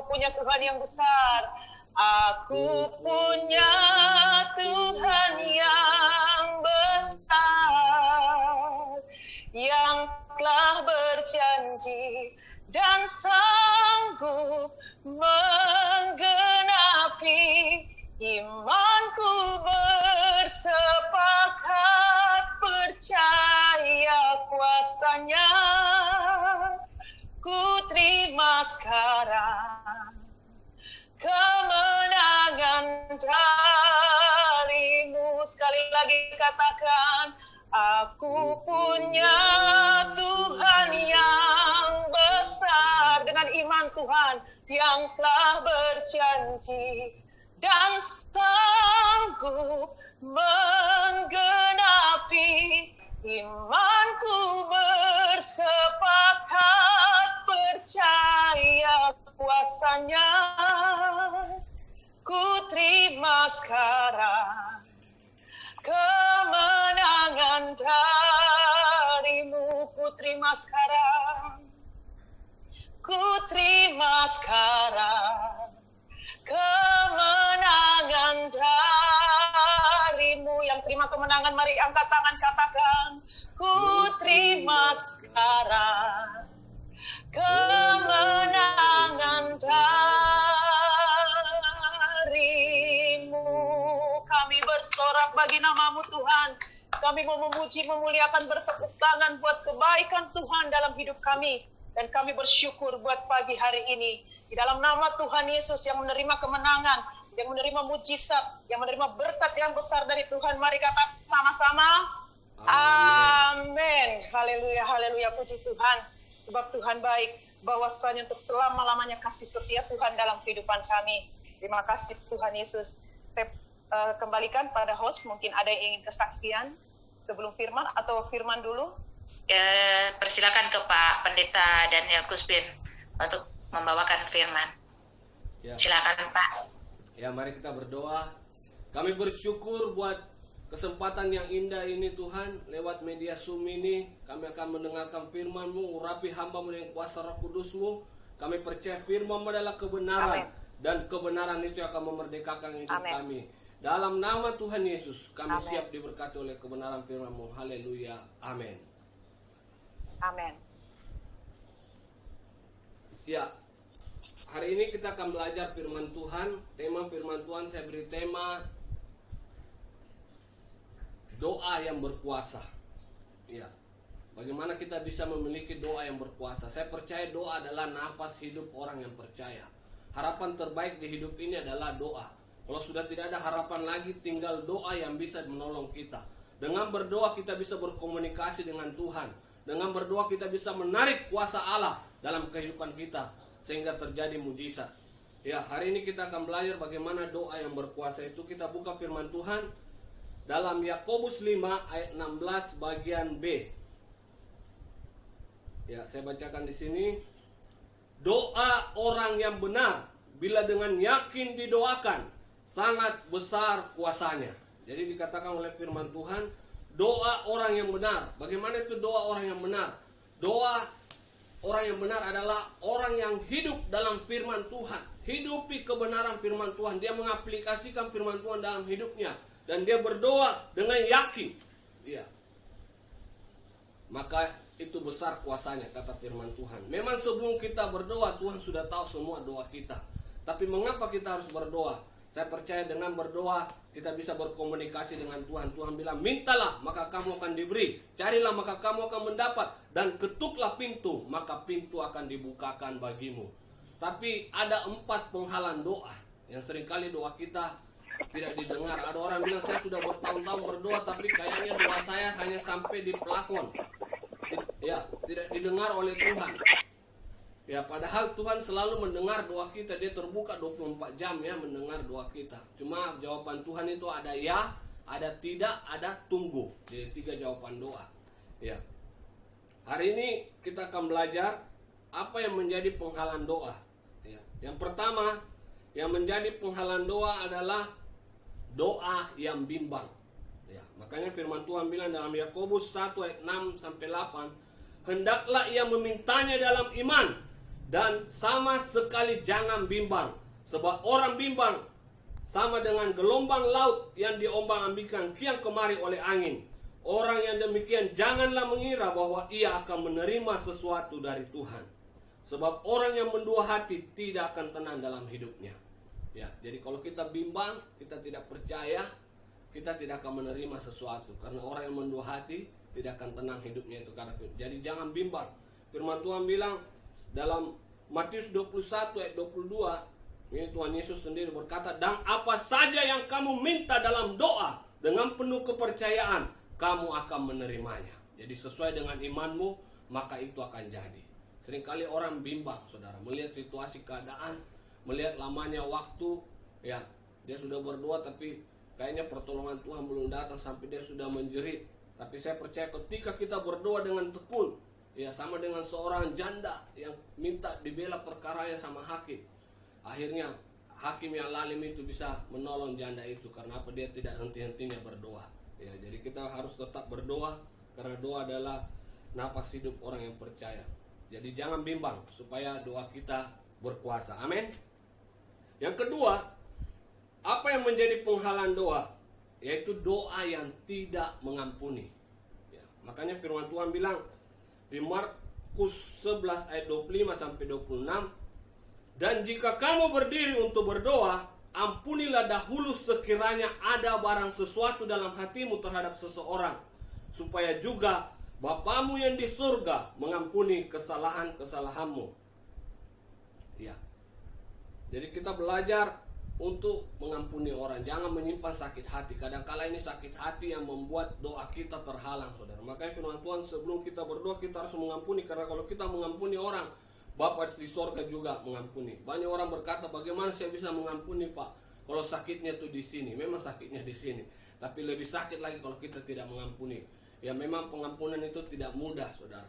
punya Tuhan yang besar. Aku punya Tuhan yang besar, yang telah berjanji dan sanggup menggenapi. Imanku bersepakat percaya kuasanya. Ku terima sekarang kemenangan darimu. Sekali lagi katakan, aku punya Tuhan yang besar, dengan iman Tuhan yang telah berjanji dan sanggup menggenapi. Imanku bersepakat percaya kuasanya. Ku terima sekarang kemenangan darimu. Ku terima sekarang, ku terima sekarang kemenangan darimu. Yang terima kemenangan, mari angkat tangan katakan, ku terima sekarang kemenangan darimu. Kami bersorak bagi nama-Mu Tuhan. Kami mau memuji, memuliakan, bertepuk tangan buat kebaikan Tuhan dalam hidup kami. Dan kami bersyukur buat pagi hari ini. Di dalam nama Tuhan Yesus yang menerima kemenangan, yang menerima mujizat, yang menerima berkat yang besar dari Tuhan. Mari kata sama-sama, amin. Haleluya, haleluya, puji Tuhan. Sebab Tuhan baik, bahwasanya untuk selama-lamanya kasih setia Tuhan dalam kehidupan kami. Terima kasih Tuhan Yesus. Saya kembalikan pada host, mungkin ada yang ingin kesaksian sebelum firman, atau firman dulu? Persilakan ke Pak Pendeta Daniel Kuspin untuk membawakan firman. Ya. Silakan Pak. Ya, mari kita berdoa. Kami bersyukur buat kesempatan yang indah ini Tuhan. Lewat media Zoom ini kami akan mendengarkan firman-Mu. Urapi hamba-Mu dengan kuasa Roh Kudus-Mu. Kami percaya firman-Mu adalah kebenaran. Amin. Dan kebenaran itu akan memerdekakan hidup kami. Dalam nama Tuhan Yesus kami siap diberkati oleh kebenaran firman-Mu. Haleluya. Amin. Amin. Ya, hari ini kita akan belajar firman Tuhan. Tema firman Tuhan saya beri tema doa yang berkuasa. Ya, bagaimana kita bisa memiliki doa yang berkuasa? Saya percaya doa adalah nafas hidup orang yang percaya. Harapan terbaik di hidup ini adalah doa. Kalau sudah tidak ada harapan lagi, tinggal doa yang bisa menolong kita. Dengan berdoa kita bisa berkomunikasi dengan Tuhan. Dengan berdoa kita bisa menarik kuasa Allah dalam kehidupan kita sehingga terjadi mujizat. Ya, hari ini kita akan belajar bagaimana doa yang berkuasa itu. Kita buka firman Tuhan dalam Yakobus 5 ayat 16 bagian B. Ya, saya bacakan di sini. Doa orang yang benar bila dengan yakin didoakan sangat besar kuasanya. Jadi dikatakan oleh firman Tuhan, doa orang yang benar. Bagaimana itu doa orang yang benar? Doa orang yang benar adalah orang yang hidup dalam firman Tuhan. Hidupi kebenaran firman Tuhan. Dia mengaplikasikan firman Tuhan dalam hidupnya. Dan dia berdoa dengan yakin. Ya. Maka itu besar kuasanya, kata firman Tuhan. Memang sebelum kita berdoa, Tuhan sudah tahu semua doa kita. Tapi mengapa kita harus berdoa? Saya percaya dengan berdoa kita bisa berkomunikasi dengan Tuhan. Tuhan bilang, mintalah maka kamu akan diberi, carilah maka kamu akan mendapat, dan ketuklah pintu maka pintu akan dibukakan bagimu. Tapi ada 4 penghalang doa yang seringkali doa kita tidak didengar. Ada orang bilang, saya sudah bertahun-tahun berdoa tapi kayaknya doa saya hanya sampai di plafon. Ya, tidak didengar oleh Tuhan. Ya, padahal Tuhan selalu mendengar doa kita. Dia terbuka 24 jam ya mendengar doa kita. Cuma jawaban Tuhan itu ada ya, ada tidak, ada tunggu. Jadi 3 jawaban doa. Ya. Hari ini kita akan belajar apa yang menjadi penghalang doa. Ya. Yang pertama, yang menjadi penghalang doa adalah doa yang bimbang. Ya, makanya firman Tuhan bilang dalam Yakobus 1 ayat 6 sampai 8, hendaklah ia memintanya dalam iman Dan sama sekali jangan bimbang, sebab orang bimbang sama dengan gelombang laut yang diombang-ambingkan kian kemari oleh angin. Orang yang demikian janganlah mengira bahwa ia akan menerima sesuatu dari Tuhan. Sebab orang yang mendua hati tidak akan tenang dalam hidupnya. Ya, jadi kalau kita bimbang, kita tidak percaya, kita tidak akan menerima sesuatu. Karena orang yang mendua hati tidak akan tenang hidupnya itu karena. Jadi jangan bimbang. Firman Tuhan bilang dalam Matius 21 ayat 22, ini Tuhan Yesus sendiri berkata, "Dan apa saja yang kamu minta dalam doa dengan penuh kepercayaan, kamu akan menerimanya." Jadi sesuai dengan imanmu, maka itu akan jadi. Seringkali orang bimbang, saudara, melihat situasi keadaan, melihat lamanya waktu, ya, dia sudah berdoa tapi kayaknya pertolongan Tuhan belum datang sampai dia sudah menjerit. Tapi saya percaya ketika kita berdoa dengan tekun, ya, sama dengan seorang janda yang minta dibela perkaranya sama hakim. Akhirnya hakim yang lalim itu bisa menolong janda itu. Karena apa? Dia tidak henti-hentinya berdoa. Ya, jadi kita harus tetap berdoa karena doa adalah napas hidup orang yang percaya. Jadi jangan bimbang supaya doa kita berkuasa. Amin. Yang kedua, apa yang menjadi penghalang doa? Yaitu doa yang tidak mengampuni. Ya, makanya firman Tuhan bilang di Markus 11 ayat 25 sampai 26, "Dan jika kamu berdiri untuk berdoa, ampunilah dahulu sekiranya ada barang sesuatu dalam hatimu terhadap seseorang, supaya juga Bapamu yang di surga mengampuni kesalahan-kesalahanmu." Ya. Jadi kita belajar untuk mengampuni orang. Jangan menyimpan sakit hati. Kadang-kala ini sakit hati yang membuat doa kita terhalang, saudara. Makanya firman Tuhan, sebelum kita berdoa kita harus mengampuni. Karena kalau kita mengampuni orang, Bapa di sorga juga mengampuni. Banyak orang berkata, bagaimana saya bisa mengampuni, Pak? Kalau sakitnya itu di sini. Memang sakitnya di sini. Tapi lebih sakit lagi kalau kita tidak mengampuni. Ya, memang pengampunan itu tidak mudah, saudara.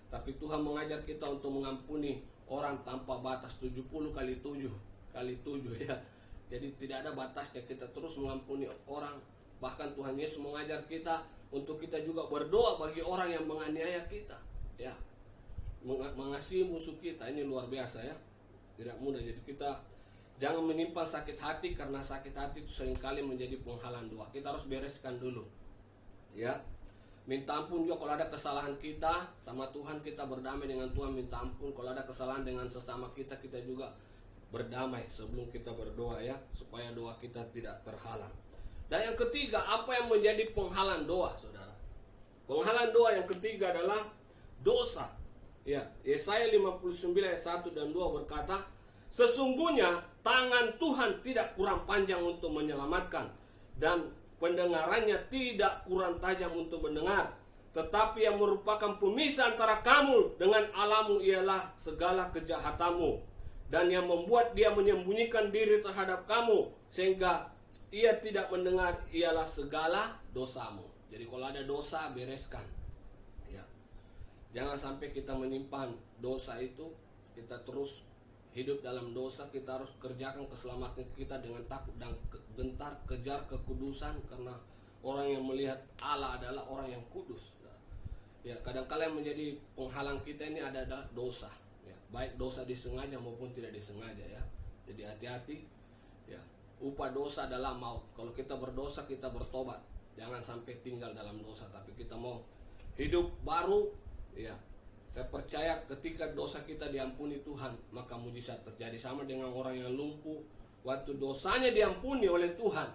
Tapi Tuhan mengajar kita untuk mengampuni orang tanpa batas, 70 kali 7 ya. Jadi tidak ada batasnya, kita terus mengampuni orang. Bahkan Tuhan Yesus mengajar kita untuk kita juga berdoa bagi orang yang menganiaya kita. Ya, mengasihi musuh kita. Ini luar biasa, ya. Tidak mudah. Jadi kita jangan menyimpan sakit hati, karena sakit hati itu seringkali menjadi penghalang doa. Kita harus bereskan dulu, ya. Minta ampun juga kalau ada kesalahan kita sama Tuhan, kita berdamai dengan Tuhan, minta ampun. Kalau ada kesalahan dengan sesama kita, kita juga berdamai sebelum kita berdoa, ya, supaya doa kita tidak terhalang. Dan yang ketiga, apa yang menjadi penghalang doa, saudara? Penghalang doa yang ketiga adalah dosa. Ya, Yesaya 59 ayat 1 dan 2 berkata, "Sesungguhnya tangan Tuhan tidak kurang panjang untuk menyelamatkan, dan pendengarannya tidak kurang tajam untuk mendengar. Tetapi yang merupakan pemisah antara kamu dengan Allahmu ialah segala kejahatanmu, dan yang membuat dia menyembunyikan diri terhadap kamu sehingga ia tidak mendengar ialah segala dosamu." Jadi kalau ada dosa, bereskan, ya. Jangan sampai kita menyimpan dosa itu, kita terus hidup dalam dosa. Kita harus kerjakan keselamatan kita dengan takut dan gentar, kejar kekudusan, karena orang yang melihat Allah adalah orang yang kudus. Ya, kadang-kala yang menjadi penghalang kita ini adalah dosa, ya. Baik dosa disengaja maupun tidak disengaja, ya. Jadi hati-hati, ya. Upah dosa adalah maut. Kalau kita berdosa, kita bertobat. Jangan sampai tinggal dalam dosa, tapi kita mau hidup baru, ya. Saya percaya ketika dosa kita diampuni Tuhan, maka mujizat terjadi. Sama dengan orang yang lumpuh, waktu dosanya diampuni oleh Tuhan,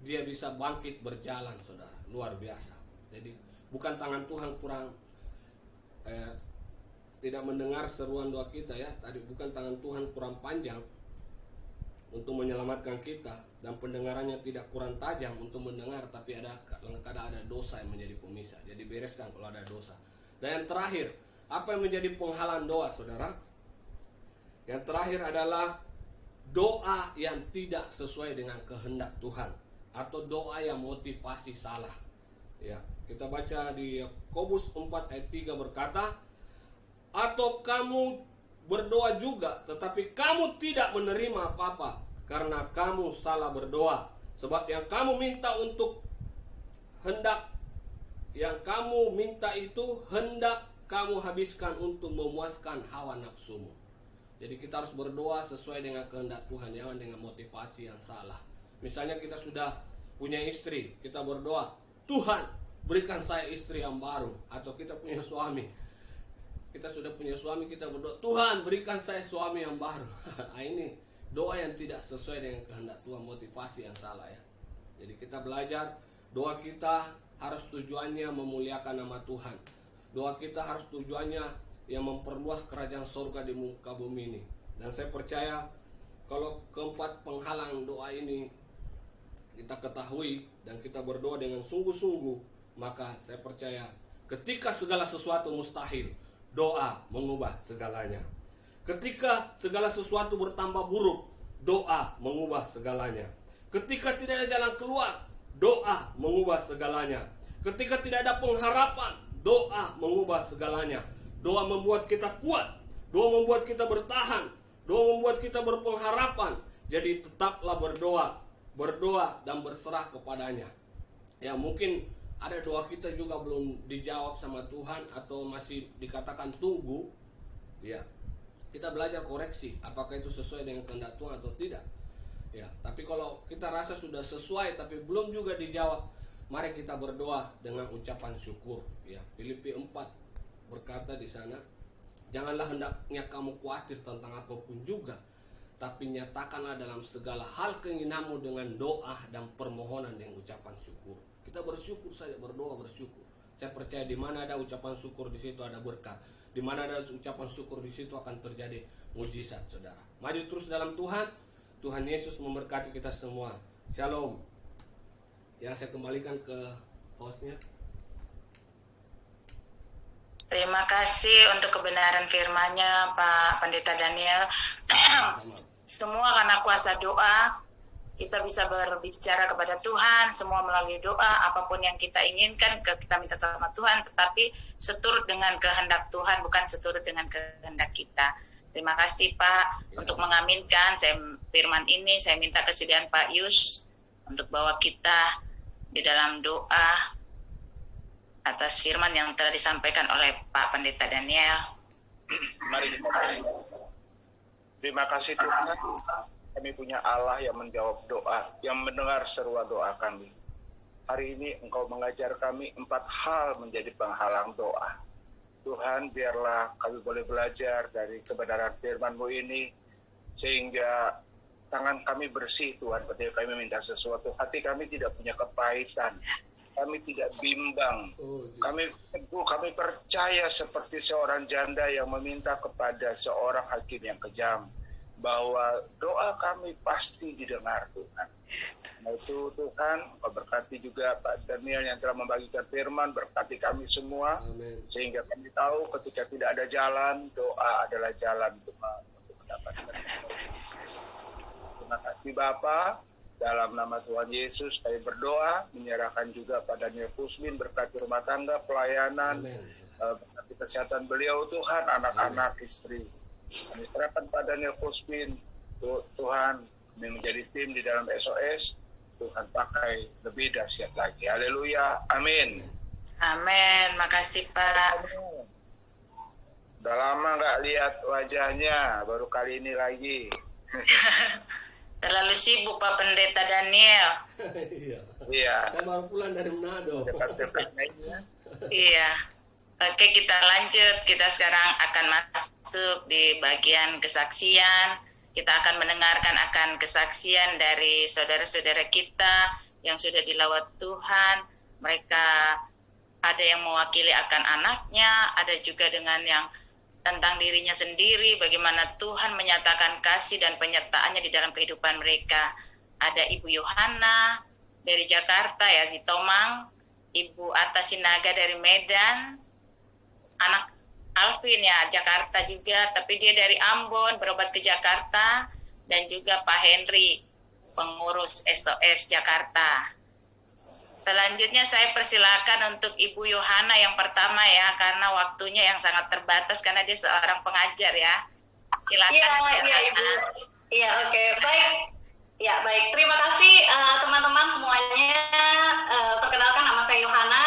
dia bisa bangkit berjalan, saudara. Luar biasa. Jadi bukan tangan Tuhan kurang tidak mendengar seruan doa kita, ya. Tadi bukan tangan Tuhan kurang panjang untuk menyelamatkan kita, dan pendengarannya tidak kurang tajam untuk mendengar, tapi kadang ada dosa yang menjadi pemisah. Jadi bereskan kalau ada dosa. Dan yang terakhir, apa yang menjadi penghalang doa, saudara? Yang terakhir adalah doa yang tidak sesuai dengan kehendak Tuhan, atau doa yang motivasi salah. Ya, kita baca di Yakobus 4 ayat 3 berkata, "Atau kamu berdoa juga, tetapi kamu tidak menerima apa-apa, karena kamu salah berdoa. Sebab yang kamu minta itu hendak kamu habiskan untuk memuaskan hawa nafsumu." Jadi kita harus berdoa sesuai dengan kehendak Tuhan, jangan dengan motivasi yang salah. Misalnya kita sudah punya istri, kita berdoa, Tuhan berikan saya istri yang baru. Atau kita punya suami, kita sudah punya suami, kita berdoa, Tuhan berikan saya suami yang baru. Nah, ini doa yang tidak sesuai dengan kehendak Tuhan, motivasi yang salah ya. Jadi kita belajar, doa kita harus tujuannya memuliakan nama Tuhan. Doa kita harus tujuannya yang memperluas kerajaan surga di muka bumi ini. Dan saya percaya kalau keempat penghalang doa ini kita ketahui dan kita berdoa dengan sungguh-sungguh, maka saya percaya ketika segala sesuatu mustahil, doa mengubah segalanya. Ketika segala sesuatu bertambah buruk, doa mengubah segalanya. Ketika tidak ada jalan keluar, doa mengubah segalanya. Ketika tidak ada pengharapan, doa mengubah segalanya. Doa membuat kita kuat, doa membuat kita bertahan, doa membuat kita berpengharapan. Jadi tetaplah berdoa dan berserah kepadanya. Ya, mungkin ada doa kita juga belum dijawab sama Tuhan atau masih dikatakan tunggu. Ya, kita belajar koreksi apakah itu sesuai dengan kehendak Tuhan atau tidak. Ya, tapi kalau kita rasa sudah sesuai tapi belum juga dijawab, mari kita berdoa dengan ucapan syukur. Ya, Filipi 4 berkata di sana, janganlah hendaknya kamu khawatir tentang apapun juga, tapi nyatakanlah dalam segala hal keinginanmu dengan doa dan permohonan dengan ucapan syukur. Kita bersyukur saja, berdoa bersyukur. Saya percaya di mana ada ucapan syukur, di situ ada berkat. Di mana ada ucapan syukur, di situ akan terjadi mujizat, saudara. Maju terus dalam Tuhan. Tuhan Yesus memberkati kita semua. Shalom. Yang saya kembalikan ke hostnya. Terima kasih untuk kebenaran firman-Nya, Pak Pendeta Daniel. Semua karena kuasa doa, kita bisa berbicara kepada Tuhan, semua melalui doa, apapun yang kita inginkan, kita minta sama Tuhan, tetapi seturut dengan kehendak Tuhan, bukan seturut dengan kehendak kita. Terima kasih Pak untuk mengaminkan firman ini. Saya minta kesediaan Pak Yus untuk bawa kita di dalam doa atas firman yang telah disampaikan oleh Pak Pendeta Daniel. Mari kita berdoa. Terima kasih Tuhan, kami punya Allah yang menjawab doa, yang mendengar seruan doa kami. Hari ini Engkau mengajar kami 4 hal menjadi penghalang doa. Tuhan, biarlah kami boleh belajar dari kebenaran firman-Mu ini, sehingga tangan kami bersih Tuhan ketika kami minta sesuatu. Hati kami tidak punya kepahitan. Kami tidak bimbang, kami teguh, kami percaya seperti seorang janda yang meminta kepada seorang hakim yang kejam, bahwa doa kami pasti didengar Tuhan. Nah itu Tuhan, berkati juga Pak Daniel yang telah membagikan firman, berkati kami semua, Amen. Sehingga kami tahu ketika tidak ada jalan, doa adalah jalan untuk mendapatkan. Terima kasih Bapa. Dalam nama Tuhan Yesus kami berdoa, menyerahkan juga pada Daniel Kusmin, berkati rumah tangga, pelayanan, berkati kesehatan beliau Tuhan, anak-anak, istri. Kami serahkan pada Daniel Kusmin, Tuhan, kami menjadi tim di dalam SOS, Tuhan pakai lebih dahsyat lagi. Haleluya, amin. Amin, makasih Pak. Udah lama nggak lihat wajahnya, baru kali ini lagi. Terlalu sibuk Pak Pendeta Daniel. Iya. Saya baru pulang dari Manado. Iya. Oke, kita lanjut. Kita sekarang akan masuk di bagian kesaksian. Kita akan mendengarkan akan kesaksian dari saudara-saudara kita yang sudah dilawat Tuhan. Mereka ada yang mewakili akan anaknya, ada juga dengan yang tentang dirinya sendiri, bagaimana Tuhan menyatakan kasih dan penyertaannya di dalam kehidupan mereka. Ada Ibu Yohana dari Jakarta ya, di Tomang, Ibu Arta Sinaga dari Medan, anak Alvin ya, Jakarta juga, tapi dia dari Ambon, berobat ke Jakarta, dan juga Pak Henry, pengurus SOS Jakarta. Selanjutnya saya persilakan untuk Ibu Yohana yang pertama ya, karena waktunya yang sangat terbatas karena dia seorang pengajar ya. Silakan. Iya Ibu. Iya oke. Baik. Ya baik. Terima kasih teman-teman semuanya. Perkenalkan nama saya Yohana.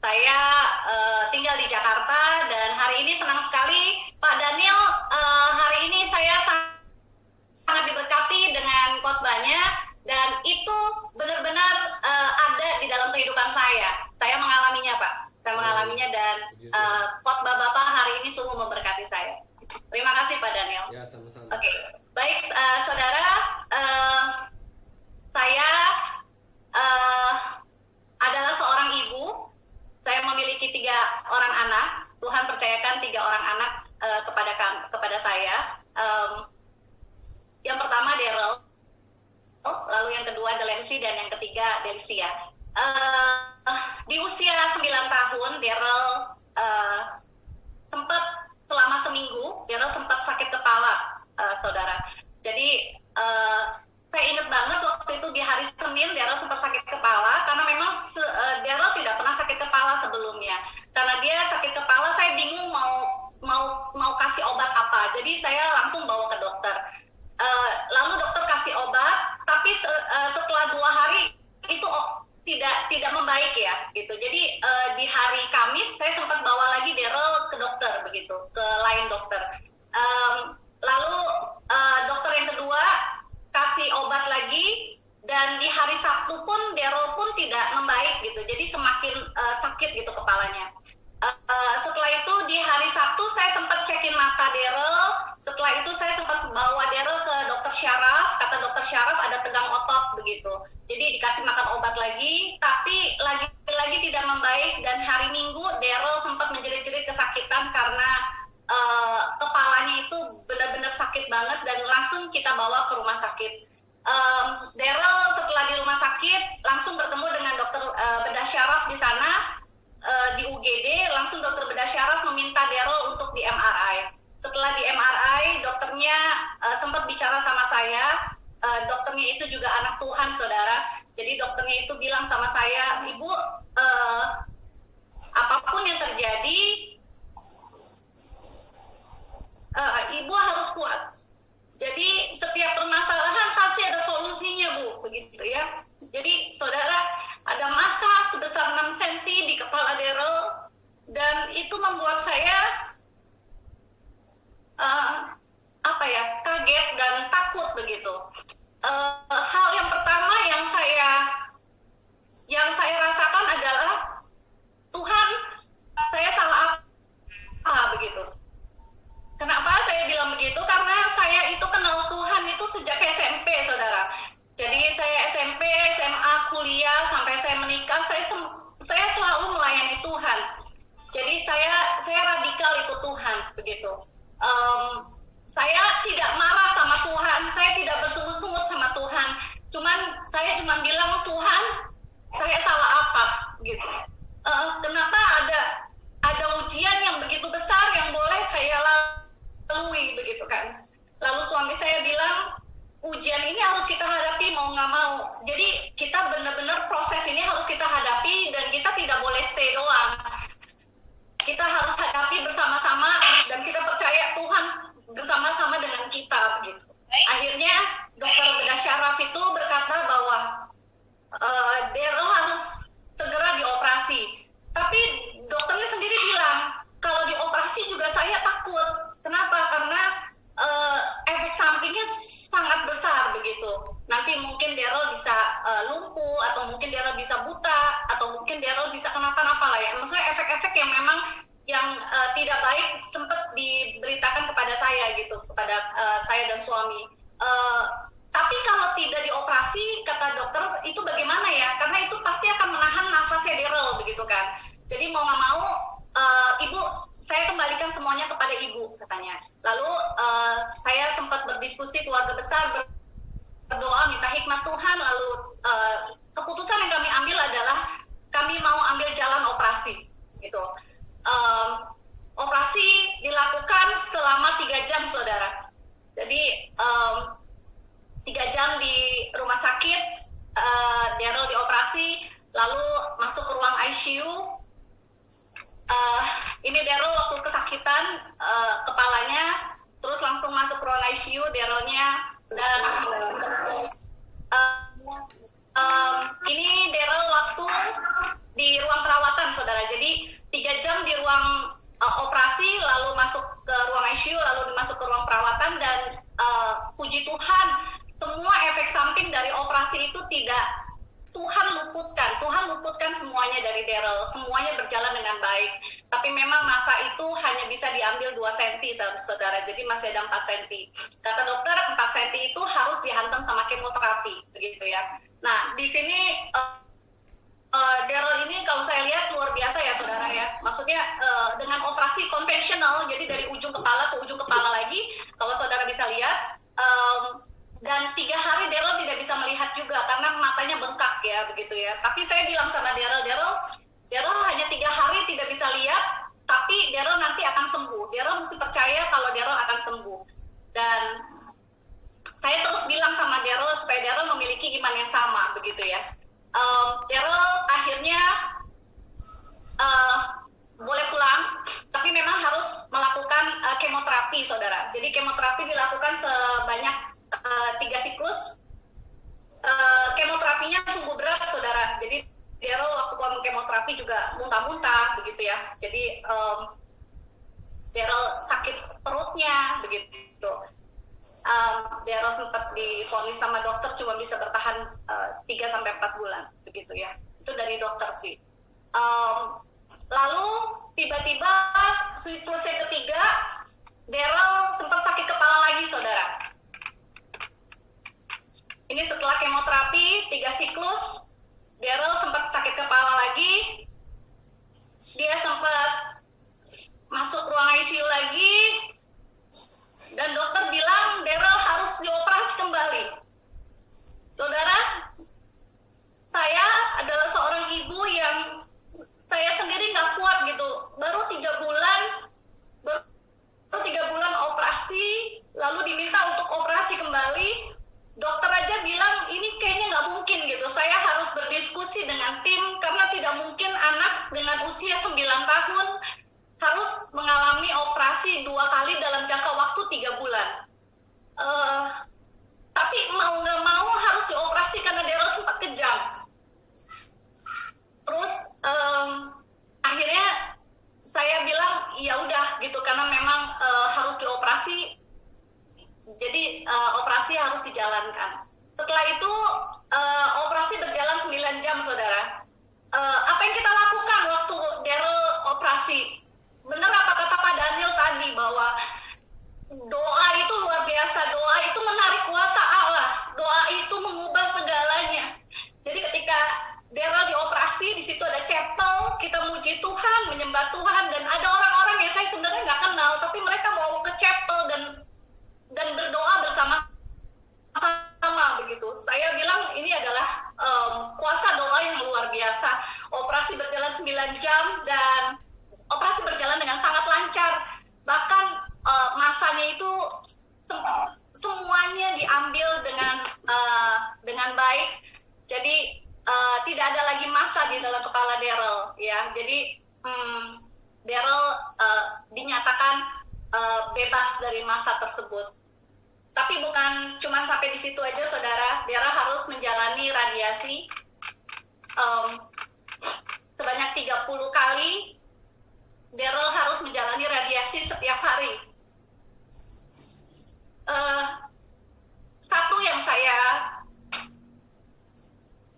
Saya tinggal di Jakarta dan hari ini senang sekali Pak Daniel. Hari ini saya Saya mengalaminya dan khotbah Bapak hari ini sungguh memberkati saya. Terima kasih Pak Daniel. Ya, sama-sama. Oke, baik saudara, saya adalah seorang ibu. Saya memiliki 3 orang anak. Tuhan percayakan 3 orang anak kepada saya. Yang pertama Daryl, lalu yang kedua Delensi, dan yang ketiga Delisia. Di usia 9 tahun, Daryl sempat selama seminggu, Daryl sempat sakit kepala, saudara. Jadi saya ingat banget waktu itu di hari Senin Daryl sempat sakit kepala karena memang Daryl tidak pernah sakit kepala sebelumnya. Karena dia sakit kepala, saya bingung mau kasih obat apa. Jadi saya langsung bawa ke dokter. Lalu dokter kasih obat, tapi setelah 2 hari itu tidak membaik ya, gitu. Jadi di hari Kamis saya sempat bawa lagi Daryl ke dokter, begitu, ke lain dokter. Lalu dokter yang kedua kasih obat lagi, dan di hari Sabtu pun Daryl pun tidak membaik, gitu. Jadi semakin sakit gitu kepalanya. Setelah itu di hari Sabtu saya sempat cekin mata Daryl. Setelah itu saya sempat bawa Daryl ke dokter syaraf. Kata dokter syaraf ada tegang otot, begitu. Jadi dikasih makan obat lagi, tapi lagi tidak membaik. Dan hari Minggu Daryl sempat menjerit-jerit kesakitan karena kepalanya itu benar-benar sakit banget, dan langsung kita bawa ke rumah sakit. Daryl setelah di rumah sakit langsung bertemu dengan dokter bedah syaraf di sana. Di UGD, langsung dokter bedah syaraf meminta Daryl untuk di MRI. Setelah di MRI, dokternya sempat bicara sama saya. Dokternya itu juga anak Tuhan, saudara. Jadi dokternya itu bilang sama saya, Ibu, apapun yang terjadi, Ibu harus kuat. Jadi setiap permasalahan pasti ada solusinya, Bu, begitu ya. Jadi saudara, ada masa sebesar 6 cm di kepala Daryl, dan itu membuat saya kaget dan takut, begitu. Hal yang pertama yang saya rasakan adalah, Tuhan, saya salah apa, begitu. Kenapa saya bilang begitu? Karena saya itu kenal Tuhan itu sejak SMP, saudara. Jadi saya SMP, SMA, kuliah, sampai saya menikah, saya selalu melayani Tuhan. Jadi saya radikal itu Tuhan, begitu. Saya tidak marah sama Tuhan, saya tidak bersungut-sungut sama Tuhan. Saya cuma bilang, Tuhan, saya salah apa, gitu. Kenapa ada ujian yang begitu besar yang boleh saya lalui, begitu kan? Lalu suami saya bilang, ujian ini harus kita hadapi mau nggak mau. Jadi kita benar-benar proses ini harus kita hadapi, dan kita tidak boleh stay doang. Kita harus hadapi bersama-sama, dan kita percaya Tuhan bersama-sama dengan kita, begitu. Akhirnya dokter bedah syaraf itu berkata bahwa Daryl harus segera dioperasi. Tapi dokternya sendiri bilang, kalau dioperasi juga saya takut. Kenapa? Karena efek sampingnya sangat besar, begitu. Nanti mungkin Daryl bisa lumpuh, atau mungkin Daryl bisa buta, atau mungkin Daryl bisa kenapa-napa lah ya. Maksudnya efek-efek yang memang tidak baik sempat diberitakan kepada saya, gitu, kepada saya dan suami. Tapi kalau tidak dioperasi, kata dokter, itu bagaimana ya? Karena itu pasti akan menahan nafasnya Daryl, begitu kan. Jadi mau nggak mau, Ibu, saya kembalikan semuanya kepada Ibu, katanya. Lalu saya sempat berdiskusi keluarga besar, berdoa minta hikmat Tuhan. Lalu keputusan yang kami ambil adalah kami mau ambil jalan operasi, gitu. Operasi dilakukan selama 3 jam, saudara. Jadi 3 jam di rumah sakit, Daryl dioperasi, lalu masuk ke ruang ICU. Ini Daryl waktu kesakitan kepalanya, terus langsung masuk ke ruang ICU Darylnya, dan ini Daryl waktu di ruang perawatan, saudara. Jadi 3 jam di ruang operasi, lalu masuk ke ruang ICU, lalu masuk ke ruang perawatan, dan puji Tuhan semua efek samping dari operasi itu tidak Tuhan luputkan semuanya dari Daryl, semuanya berjalan dengan baik. Tapi memang masa itu hanya bisa diambil 2 cm, saudara, jadi masih ada 4 cm. Kata dokter 4 cm itu harus dihantam sama kemoterapi, begitu ya. Nah, di sini Daryl ini kalau saya lihat luar biasa ya, saudara ya. Maksudnya dengan operasi konvensional, jadi dari ujung kepala ke ujung kepala lagi, kalau saudara bisa lihat, dan 3 hari Daryl tidak bisa melihat juga karena matanya bengkak ya, begitu ya. Tapi saya bilang sama Daryl hanya 3 hari tidak bisa lihat, tapi Daryl nanti akan sembuh. Daryl mesti percaya kalau Daryl akan sembuh. Dan saya terus bilang sama Daryl supaya Daryl memiliki iman yang sama, begitu ya. Daryl akhirnya boleh pulang, tapi memang harus melakukan kemoterapi, saudara. Jadi kemoterapi dilakukan sebanyak 3 siklus. Kemoterapinya sungguh berat, saudara. Jadi Daryl waktu kemoterapi juga muntah-muntah, begitu ya. Jadi Daryl sakit perutnya, begitu. Daryl sempat divonis sama dokter cuma bisa bertahan 3-4 bulan, begitu ya. Itu dari dokter sih. Lalu tiba-tiba siklusnya ketiga, Daryl sempat sakit kepala lagi, saudara. Ini setelah kemoterapi 3 siklus, Daryl sempat sakit kepala lagi. Dia sempat masuk ruang ICU lagi. Dan dokter bilang Daryl harus dioperasi kembali. Saudara, saya adalah seorang ibu yang saya sendiri nggak kuat gitu. Baru 3 bulan operasi, lalu diminta untuk operasi kembali. Dokter aja bilang ini kayaknya nggak mungkin gitu. Saya harus berdiskusi dengan tim karena tidak mungkin anak dengan usia 9 tahun harus mengalami operasi 2 kali dalam jangka waktu 3 bulan. Tapi mau nggak mau harus dioperasi karena Daryl sempat kejang. Terus akhirnya saya bilang ya udah gitu karena memang harus dioperasi. Jadi operasi harus dijalankan. Setelah itu operasi berjalan 9 jam, saudara. Apa yang kita lakukan waktu Daryl operasi? Benar apa kata Pak Daniel tadi bahwa doa itu luar biasa, doa itu menarik kuasa Allah, doa itu mengubah segalanya. Jadi ketika Daryl dioperasi, di situ ada chapel, kita muji Tuhan, menyembah Tuhan, dan ada orang-orang yang saya sebenarnya nggak kenal, tapi mereka mau ke chapel dan berdoa bersama-sama begitu. Saya bilang ini adalah kuasa doa yang luar biasa. Operasi berjalan 9 jam dan operasi berjalan dengan sangat lancar. Bahkan masanya itu semuanya diambil dengan baik. Jadi tidak ada lagi masa di dalam kepala Daryl, ya. Jadi Daryl dinyatakan bebas dari masa tersebut. Tapi bukan cuma sampai di situ aja, saudara. Daryl harus menjalani radiasi sebanyak 30 kali. Daryl harus menjalani radiasi setiap hari. Satu yang saya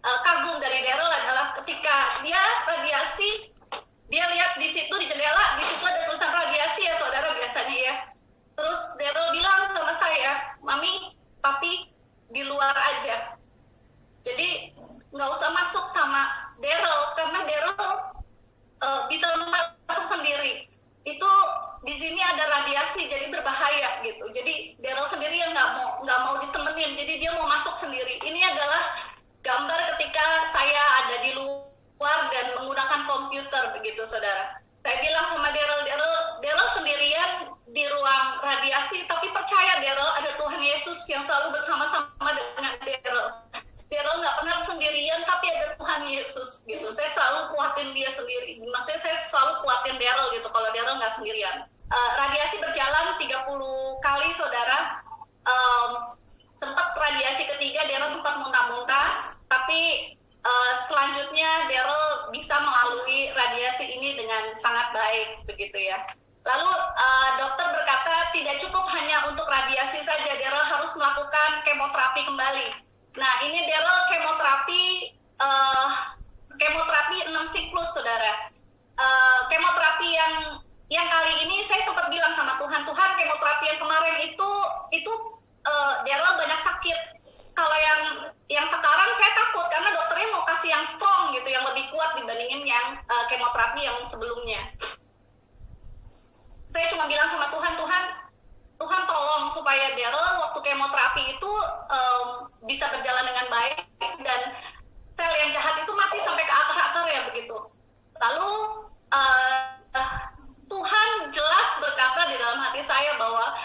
kagum dari Daryl adalah ketika dia radiasi, dia lihat di situ di jendela, di situ ada tulisan radiasi ya, saudara, biasanya ya. Terus Daryl bilang sama saya, Mami, Papi di luar aja. Jadi nggak usah masuk sama Daryl karena Daryl bisa masuk sendiri. Itu di sini ada radiasi, jadi berbahaya gitu. Jadi Daryl sendiri yang nggak mau ditemenin, jadi dia mau masuk sendiri. Ini adalah gambar ketika saya ada di luar dan menggunakan komputer begitu, saudara. Saya bilang sama Daryl sendirian di ruang radiasi, tapi percaya Daryl ada Tuhan Yesus yang selalu bersama-sama dengan Daryl. Daryl nggak pernah sendirian, tapi ada Tuhan Yesus gitu. Saya selalu kuatin dia sendiri. Maksudnya saya selalu kuatin Daryl gitu kalau Daryl nggak sendirian. Radiasi berjalan 30 kali, saudara. Sempat radiasi ketiga Daryl sempat muntah-muntah, tapi selanjutnya Daryl bisa melalui radiasi ini dengan sangat baik begitu ya. Lalu dokter berkata tidak cukup hanya untuk radiasi saja, Daryl harus melakukan kemoterapi kembali. Nah, ini Daryl kemoterapi kemoterapi 6 siklus, saudara. Kemoterapi yang kali ini saya sempat bilang sama Tuhan, kemoterapi yang kemarin itu Daryl banyak sakit. Kalau yang sekarang saya takut karena dokternya mau kasih yang strong gitu, yang lebih kuat dibandingin yang kemoterapi yang sebelumnya. Saya cuma bilang sama Tuhan tolong supaya Daryl waktu kemoterapi itu bisa berjalan dengan baik dan sel yang jahat itu mati sampai ke akar-akar ya begitu. Lalu Tuhan jelas berkata di dalam hati saya bahwa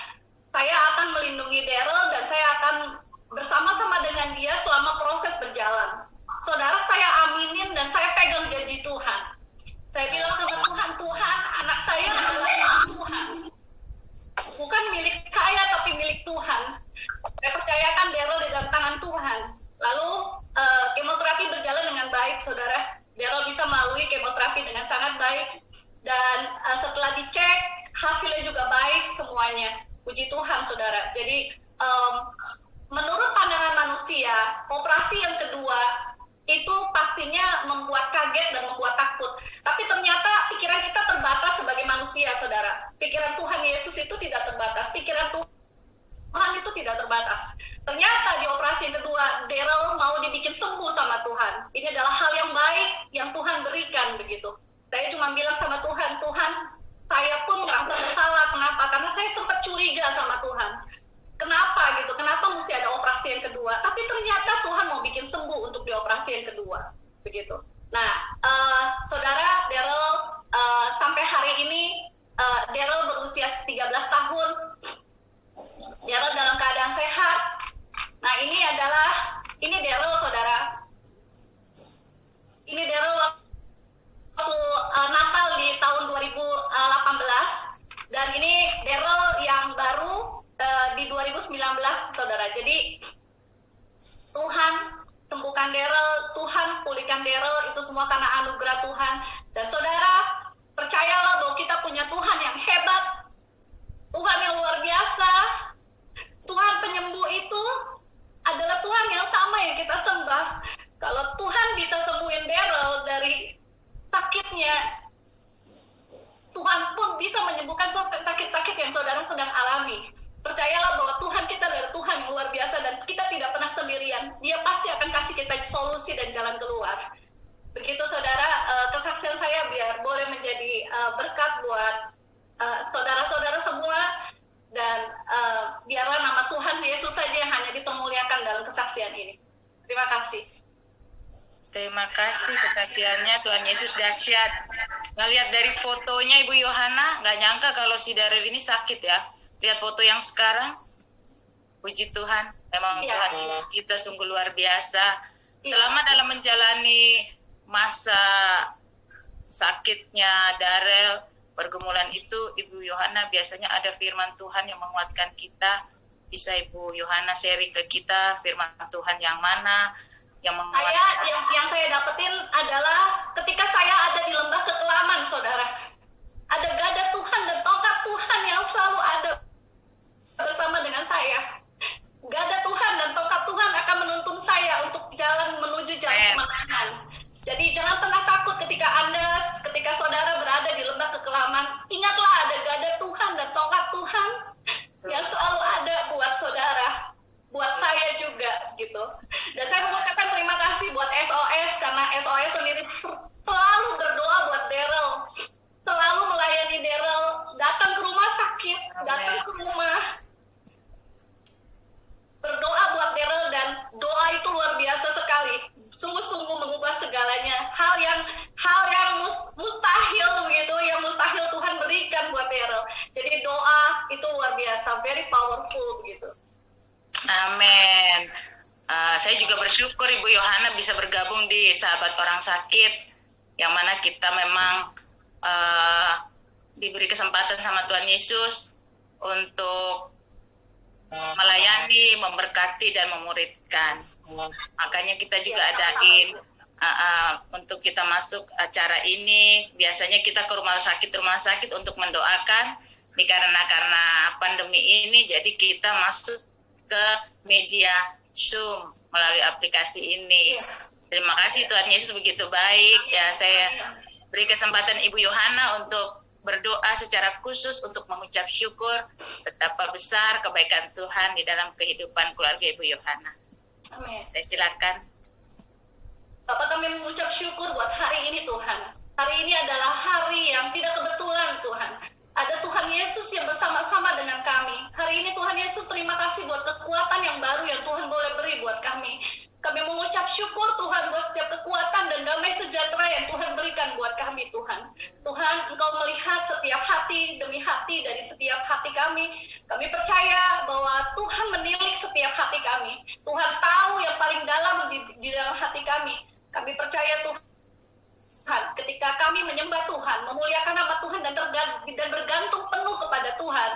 saya akan melindungi Daryl dan saya akan bersama-sama dengan dia selama proses berjalan. Saudara, saya aminin dan saya pegang janji Tuhan. Saya bilang sama Tuhan, anak saya adalah milik Tuhan. Bukan milik saya, tapi milik Tuhan. Saya percayakan Daryl di dalam tangan Tuhan. Lalu, kemoterapi berjalan dengan baik, saudara. Daryl bisa melalui kemoterapi dengan sangat baik. Dan setelah dicek, hasilnya juga baik semuanya. Puji Tuhan, saudara. Jadi, menurut pandangan manusia, operasi yang kedua itu pastinya membuat kaget dan membuat takut. Tapi ternyata pikiran kita terbatas sebagai manusia, saudara. Pikiran Tuhan Yesus itu tidak terbatas. Pikiran Tuhan itu tidak terbatas. Ternyata di operasi yang kedua, Daryl mau dibikin sembuh sama Tuhan. Ini adalah hal yang baik yang Tuhan berikan begitu. Saya cuma bilang sama Tuhan, saya pun merasa bersalah. Kenapa? Karena saya sempat curiga sama Tuhan. Kenapa gitu? Kenapa mesti ada operasi yang kedua? Tapi ternyata Tuhan mau bikin sembuh untuk di operasi yang kedua, begitu. Nah, saudara, Daryl sampai hari ini Daryl berusia 13 tahun. Daryl dalam keadaan sehat. Nah, ini Daryl, saudara. Ini Daryl waktu Natal di tahun 2018. Dan ini Daryl yang baru di 2019, saudara. Jadi Tuhan sembuhkan Daryl, Tuhan pulihkan Daryl, itu semua karena anugerah Tuhan. Dan saudara, percayalah bahwa kita punya Tuhan yang hebat, Tuhan yang luar biasa. Tuhan penyembuh itu adalah Tuhan yang sama yang kita sembah. Kalau Tuhan bisa sembuhin Daryl dari sakitnya, Tuhan pun bisa menyembuhkan sakit-sakit yang saudara sedang alami. Percayalah bahwa Tuhan kita adalah Tuhan yang luar biasa dan kita tidak pernah sendirian. Dia pasti akan kasih kita solusi dan jalan keluar. Begitu, saudara, kesaksian saya biar boleh menjadi berkat buat saudara-saudara semua. Dan biarlah nama Tuhan Yesus saja yang hanya dipermuliakan dalam kesaksian ini. Terima kasih. Terima kasih kesaksiannya, Tuhan Yesus dahsyat. Ngelihat dari fotonya Ibu Yohana, nggak nyangka kalau si Daryl ini sakit ya. Lihat foto yang sekarang, puji Tuhan, memang ya. Tuhan Yesus kita sungguh luar biasa. Ya. Selama dalam menjalani masa sakitnya Daryl, pergumulan itu, Ibu Yohana biasanya ada firman Tuhan yang menguatkan kita. Bisa Ibu Yohana sharing ke kita firman Tuhan yang mana yang menguatkan? Yang saya dapetin adalah ketika saya ada di lembah kekelaman, saudara. Ada gada Tuhan dan tongkat Tuhan yang selalu ada bersama dengan saya. Gada Tuhan dan tongkat Tuhan akan menuntun saya untuk jalan menuju jalan kemenangan. Jadi jangan pernah takut ketika saudara berada di lembah kekelaman. Ingatlah ada gada Tuhan dan tongkat Tuhan yang selalu ada buat saudara, buat saya juga gitu. Dan saya mengucapkan terima kasih buat SOS karena SOS sendiri selalu berdoa buat Daryl, selalu melayani Daryl, datang ke rumah sakit, datang ke rumah, berdoa buat Daryl, dan doa itu luar biasa sekali. Sungguh-sungguh mengubah segalanya. Hal yang mustahil begitu, yang mustahil Tuhan berikan buat Daryl. Jadi doa itu luar biasa, very powerful begitu. Amin. Saya juga bersyukur Ibu Yohana bisa bergabung di Sahabat Orang Sakit, yang mana kita memang diberi kesempatan sama Tuhan Yesus untuk melayani, memberkati, dan memuridkan. Makanya kita juga adain untuk kita masuk acara ini. Biasanya kita ke rumah sakit untuk mendoakan. Ini karena pandemi ini, jadi kita masuk ke media Zoom melalui aplikasi ini. Terima kasih, Tuhan Yesus begitu baik. Ya, saya beri kesempatan Ibu Yohana untuk berdoa secara khusus untuk mengucap syukur betapa besar kebaikan Tuhan di dalam kehidupan keluarga Ibu Yohana. Amin. Saya silakan. Bapak, kami mengucap syukur buat hari ini Tuhan. Hari ini adalah hari yang tidak kebetulan Tuhan. Ada Tuhan Yesus yang bersama-sama dengan kami. Hari ini Tuhan Yesus, terima kasih buat kekuatan yang baru yang Tuhan boleh beri buat kami. Kami mengucap syukur Tuhan buat setiap kekuatan dan damai sejahtera yang Tuhan berikan buat kami Tuhan. Tuhan, Engkau melihat setiap hati demi hati dari setiap hati kami. Kami percaya bahwa Tuhan menilik setiap hati kami. Tuhan tahu yang paling dalam di dalam hati kami. Kami percaya Tuhan, ketika kami menyembah Tuhan, memuliakan nama Tuhan dan bergantung penuh kepada Tuhan,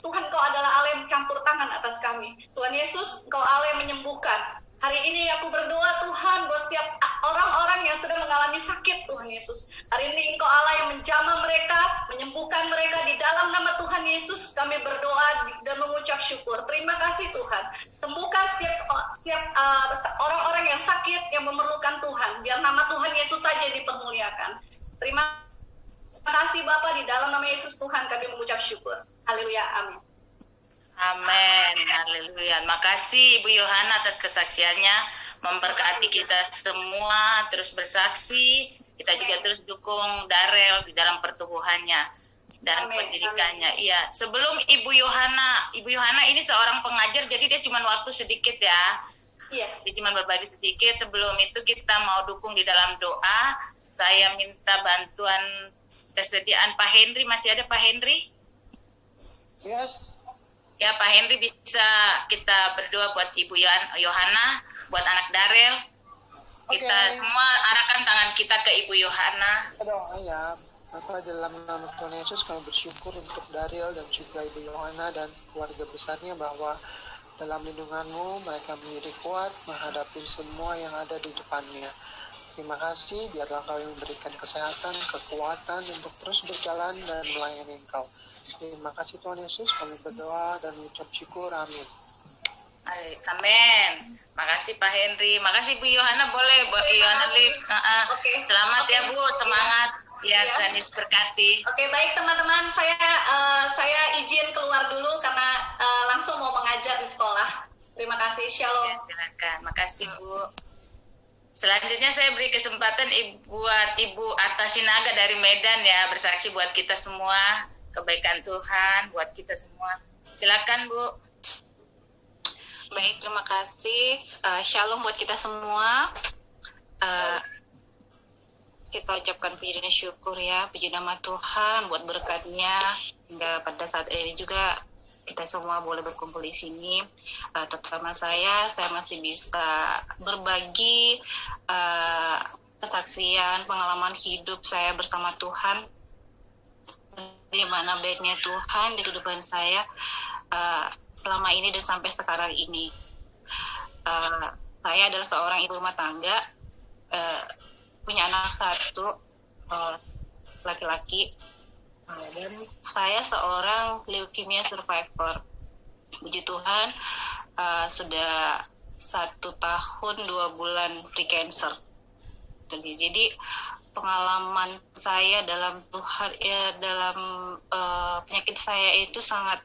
Tuhan Kau adalah Allah yang campur tangan atas kami. Tuhan Yesus, Kau Allah yang menyembuhkan. Hari ini aku berdoa Tuhan buat setiap orang-orang yang sedang mengalami sakit Tuhan Yesus. Hari ini Engkau Allah yang menjamah mereka, menyembuhkan mereka di dalam nama Tuhan Yesus. Kami berdoa dan mengucap syukur. Terima kasih Tuhan. Sembuhkan setiap orang-orang yang sakit yang memerlukan Tuhan. Biar nama Tuhan Yesus saja dipermuliakan. Terima kasih Bapa, di dalam nama Yesus Tuhan kami mengucap syukur. Haleluya, amin. Amin, haleluya. Makasih Ibu Yohana atas kesaksiannya, memberkati kita semua, terus bersaksi. Kita juga terus dukung Darel di dalam pertumbuhannya dan pendidikannya. Iya, sebelum Ibu Yohana ini seorang pengajar, jadi dia cuma waktu sedikit ya. Iya. Dia cuma berbagi sedikit. Sebelum itu kita mau dukung di dalam doa. Saya minta bantuan kesediaan Pak Henry. Masih ada Pak Henry? Yes. Ya, Pak Henry bisa kita berdoa buat Ibu Yohana, buat anak Darel. Kita semua arahkan tangan kita ke Ibu Yohana. Doa ya. Bapak, dalam nama Tuhan Yesus kami bersyukur untuk Darel dan juga Ibu Yohana dan keluarga besarnya bahwa dalam lindungan-Mu mereka menjadi kuat menghadapi semua yang ada di depannya. Terima kasih, biarlah Kau memberikan kesehatan, kekuatan untuk terus berjalan dan melayani Engkau. Terima kasih Tuhan Yesus, kami berdoa dan mengucap syukur, amin. Amin. Makasih Pak Henry. Makasih Bu Yohana, boleh Bu Yohana lift. Selamat ya Bu, semangat. Ya, Tuhan Yesus berkati. Oke, baik teman-teman, saya izin keluar dulu karena langsung mau mengajar di sekolah. Terima kasih, shalom. Ya, silakan. Makasih Bu. Selanjutnya saya beri kesempatan buat Ibu Atta Sinaga dari Medan ya, bersaksi buat kita semua. Kebaikan Tuhan buat kita semua. Silakan Bu. Baik, terima kasih. Shalom buat kita semua. Kita ucapkan puji dan syukur ya, puji nama Tuhan buat berkatnya. Hingga pada saat ini juga kita semua boleh berkumpul di sini. Terutama saya masih bisa berbagi kesaksian, pengalaman hidup saya bersama Tuhan. Di mana baiknya Tuhan di kehidupan saya selama ini dan sampai sekarang ini. Saya adalah seorang ibu rumah tangga, punya anak satu, laki-laki, dan saya seorang leukemia survivor. Puji Tuhan, sudah 1 tahun 2 bulan free cancer. Jadi pengalaman saya dalam Tuhan, dalam penyakit saya itu sangat